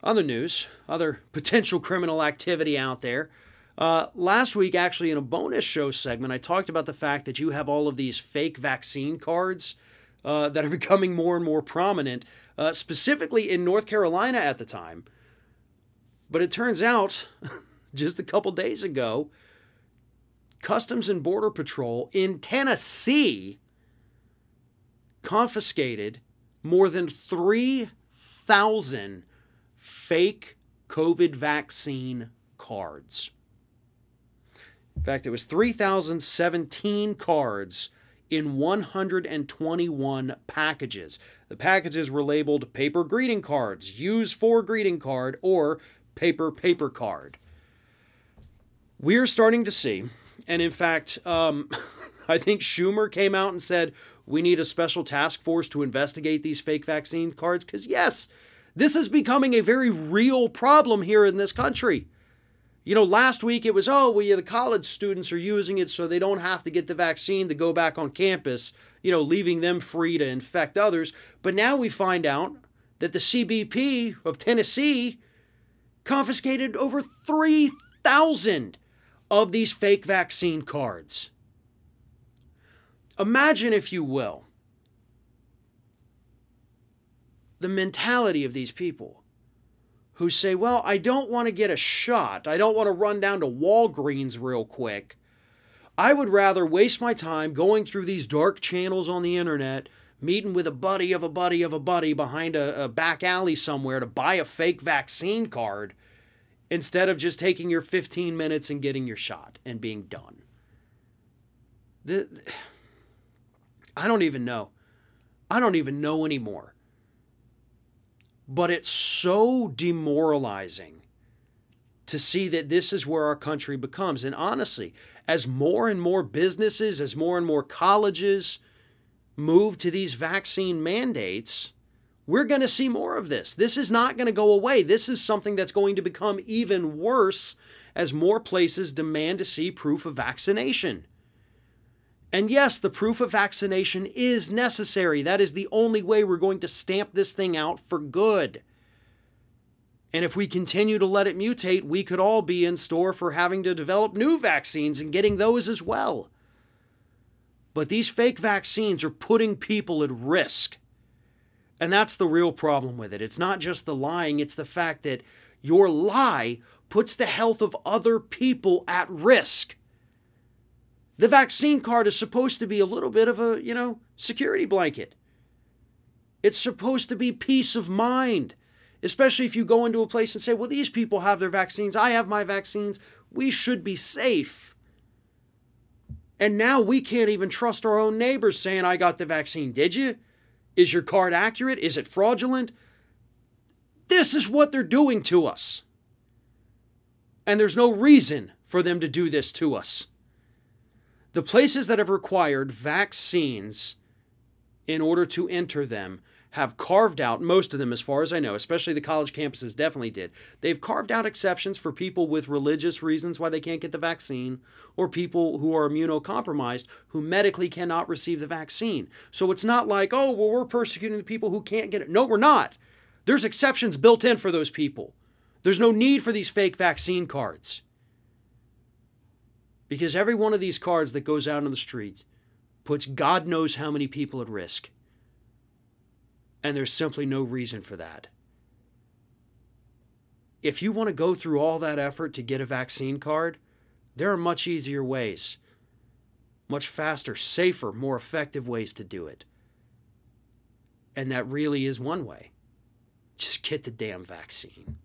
Other news, other potential criminal activity out there. Last week, actually, in a bonus show segment, I talked about the fact that you have all of these fake vaccine cards that are becoming more and more prominent, specifically in North Carolina at the time. But it turns out, just a couple days ago, Customs and Border Patrol in Tennessee confiscated more than 3,000 fake COVID vaccine cards. In fact, it was 3,017 cards in 121 packages. The packages were labeled paper greeting cards, use for greeting card, or paper card. We're starting to see, and in fact, I think Schumer came out and said, we need a special task force to investigate these fake vaccine cards, because yes, this is becoming a very real problem here in this country. You know, last week it was, the college students are using it so they don't have to get the vaccine to go back on campus, leaving them free to infect others. But now we find out that the CBP of Tennessee confiscated over 3,000 of these fake vaccine cards. Imagine, if you will, the mentality of these people who say, well, I don't want to get a shot. I don't want to run down to Walgreens real quick. I would rather waste my time going through these dark channels on the internet, meeting with a buddy of a buddy of a buddy behind a back alley somewhere to buy a fake vaccine card instead of just taking your 15 minutes and getting your shot and being done. I don't even know. I don't even know anymore. But it's so demoralizing to see that this is where our country becomes. And honestly, as more and more businesses, as more and more colleges move to these vaccine mandates, we're going to see more of this. This is not going to go away. This is something that's going to become even worse as more places demand to see proof of vaccination. And yes, the proof of vaccination is necessary. That is the only way we're going to stamp this thing out for good. And if we continue to let it mutate, we could all be in store for having to develop new vaccines and getting those as well. But these fake vaccines are putting people at risk. And that's the real problem with it. It's not just the lying, it's the fact that your lie puts the health of other people at risk. The vaccine card is supposed to be a little bit of a, security blanket. It's supposed to be peace of mind, especially if you go into a place and say, well, these people have their vaccines, I have my vaccines, we should be safe. And now we can't even trust our own neighbors saying, I got the vaccine. Did you? Is your card accurate? Is it fraudulent? This is what they're doing to us. And there's no reason for them to do this to us. The places that have required vaccines in order to enter them have carved out, most of them as far as I know, especially the college campuses definitely did. They've carved out exceptions for people with religious reasons why they can't get the vaccine, or people who are immunocompromised who medically cannot receive the vaccine. So it's not like, we're persecuting the people who can't get it. No, we're not. There's exceptions built in for those people. There's no need for these fake vaccine cards. Because every one of these cards that goes out on the street puts God knows how many people at risk. And there's simply no reason for that. If you want to go through all that effort to get a vaccine card, there are much easier ways. Much faster, safer, more effective ways to do it. And that really is one way. Just get the damn vaccine.